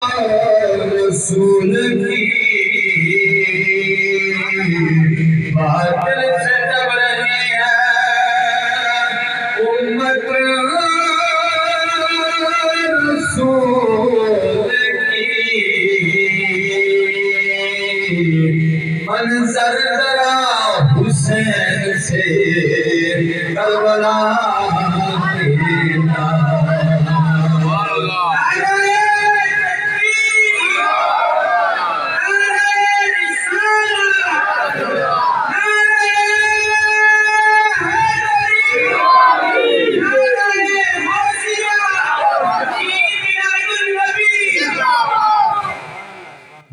रसूल की बातिल से जब रही है उम्मत रसूल की मंजर जरा हुसैन से करबला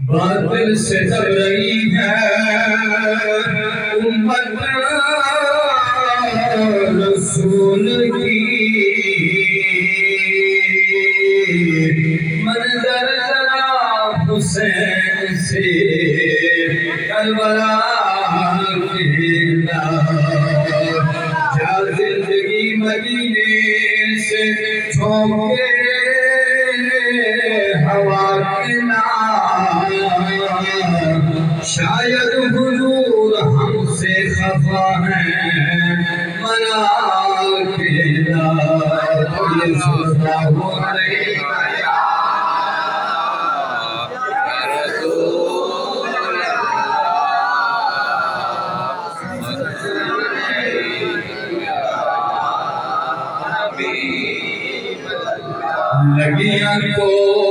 बातिल से जब रही है उम्मत रसूल की मंजर जरा हुसैन से करबला खेला क्या जिंदगी मदीने से छोके हवा के नाम शायद हुजूर हमसे खफा है मना खेला ये सुनता हो रही लगियां को